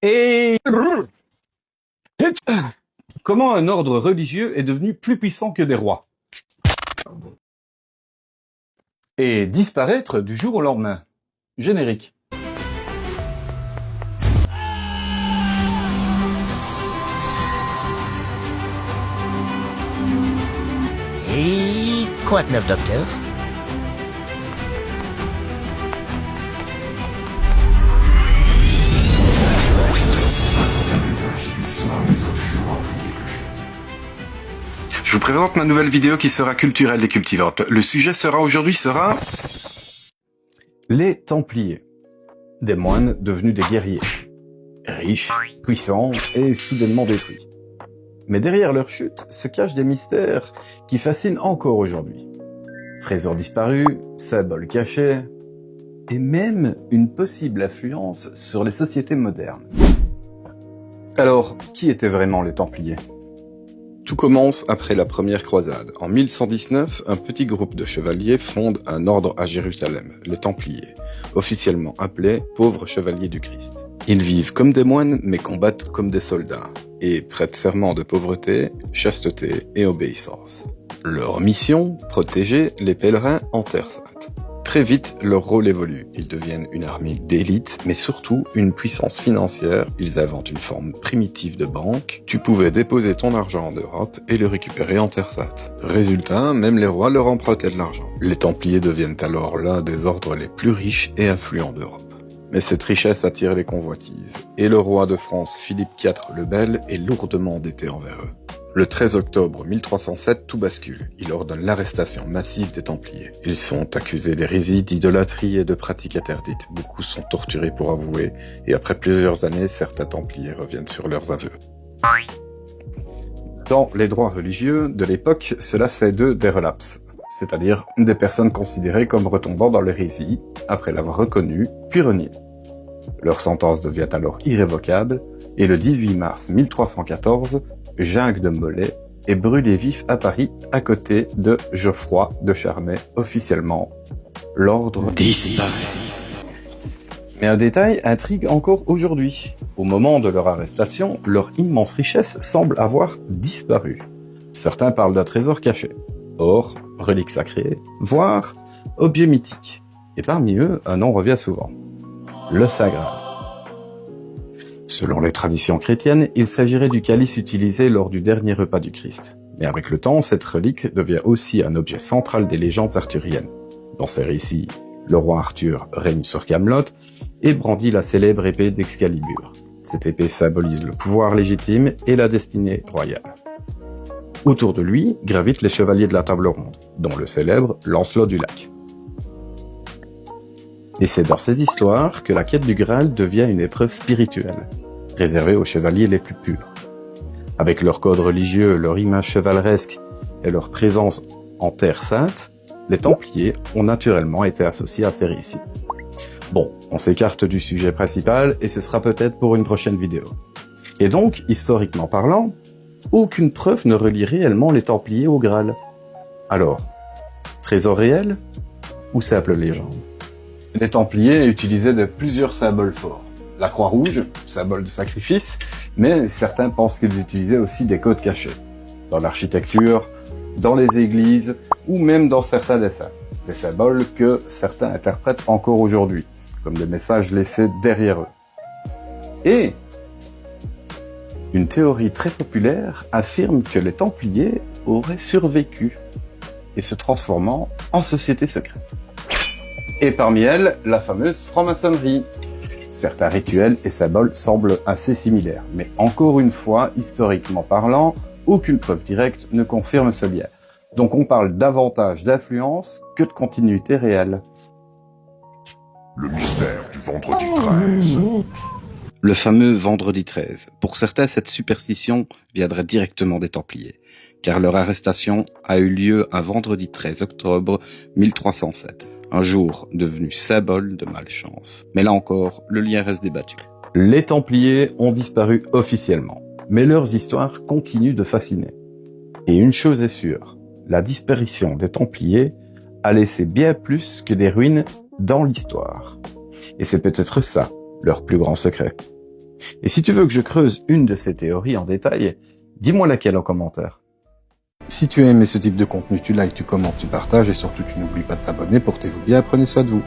Et comment un ordre religieux est devenu plus puissant que des rois et disparaître du jour au lendemain? Générique. Et quoi de neuf, docteur? Je vous présente ma nouvelle vidéo qui sera culturelle et cultivante. Le sujet aujourd'hui sera... Les Templiers. Des moines devenus des guerriers. Riches, puissants et soudainement détruits. Mais derrière leur chute se cachent des mystères qui fascinent encore aujourd'hui. Trésors disparus, symboles cachés, et même une possible influence sur les sociétés modernes. Alors, qui étaient vraiment les Templiers ? Tout commence après la première croisade. En 1119, un petit groupe de chevaliers fonde un ordre à Jérusalem, les Templiers, officiellement appelés pauvres chevaliers du Christ. Ils vivent comme des moines, mais combattent comme des soldats, et prêtent serment de pauvreté, chasteté et obéissance. Leur mission, protéger les pèlerins en Terre Sainte. Très vite, leur rôle évolue. Ils deviennent une armée d'élite, mais surtout une puissance financière. Ils inventent une forme primitive de banque. Tu pouvais déposer ton argent en Europe et le récupérer en Terre Sainte. Résultat, même les rois leur empruntaient de l'argent. Les Templiers deviennent alors l'un des ordres les plus riches et influents d'Europe. Mais cette richesse attire les convoitises, et le roi de France Philippe IV le Bel est lourdement endetté envers eux. Le 13 octobre 1307, tout bascule. Il ordonne l'arrestation massive des Templiers. Ils sont accusés d'hérésie, d'idolâtrie et de pratiques interdites. Beaucoup sont torturés pour avouer, et après plusieurs années, certains Templiers reviennent sur leurs aveux. Dans les droits religieux de l'époque, cela fait d'eux des relapses, c'est-à-dire des personnes considérées comme retombant dans l'hérésie, après l'avoir reconnue, puis reniée. Leur sentence devient alors irrévocable, et le 18 mars 1314, Junques de Molay est brûlé vif à Paris, à côté de Geoffroy de Charnay, officiellement. L'ordre disparaît. Mais un détail intrigue encore aujourd'hui. Au moment de leur arrestation, leur immense richesse semble avoir disparu. Certains parlent d'un trésor caché. Or, reliques sacrées, voire objets mythiques. Et parmi eux, un nom revient souvent. Le Saint Graal. Selon les traditions chrétiennes, il s'agirait du calice utilisé lors du dernier repas du Christ. Mais avec le temps, cette relique devient aussi un objet central des légendes arthuriennes. Dans ces récits, le roi Arthur règne sur Camelot et brandit la célèbre épée d'Excalibur. Cette épée symbolise le pouvoir légitime et la destinée royale. Autour de lui gravitent les chevaliers de la table ronde, dont le célèbre Lancelot du Lac. Et c'est dans ces histoires que la quête du Graal devient une épreuve spirituelle, réservée aux chevaliers les plus purs. Avec leur code religieux, leur image chevaleresque et leur présence en Terre Sainte, les Templiers ont naturellement été associés à ces récits. Bon, on s'écarte du sujet principal et ce sera peut-être pour une prochaine vidéo. Et donc, historiquement parlant, aucune preuve ne relie réellement les Templiers au Graal. Alors, trésor réel ou simple légende? Les Templiers utilisaient de plusieurs symboles forts. La croix rouge, symbole de sacrifice, mais certains pensent qu'ils utilisaient aussi des codes cachés. Dans l'architecture, dans les églises, ou même dans certains dessins. Des symboles que certains interprètent encore aujourd'hui, comme des messages laissés derrière eux. Et une théorie très populaire affirme que les Templiers auraient survécu et se transformant en société secrète. Et parmi elles, la fameuse franc-maçonnerie. Certains rituels et symboles semblent assez similaires, mais encore une fois, historiquement parlant, aucune preuve directe ne confirme ce lien. Donc on parle davantage d'influence que de continuité réelle. Le mystère du vendredi 13. Le fameux vendredi 13. Pour certains, cette superstition viendrait directement des Templiers, car leur arrestation a eu lieu un vendredi 13 octobre 1307. Un jour devenu symbole de malchance. Mais là encore, le lien reste débattu. Les Templiers ont disparu officiellement, mais leurs histoires continuent de fasciner. Et une chose est sûre, la disparition des Templiers a laissé bien plus que des ruines dans l'histoire. Et c'est peut-être ça, leur plus grand secret. Et si tu veux que je creuse une de ces théories en détail, dis-moi laquelle en commentaire. Si tu as aimé ce type de contenu, tu likes, tu commentes, tu partages et surtout tu n'oublies pas de t'abonner. Portez-vous bien, prenez soin de vous.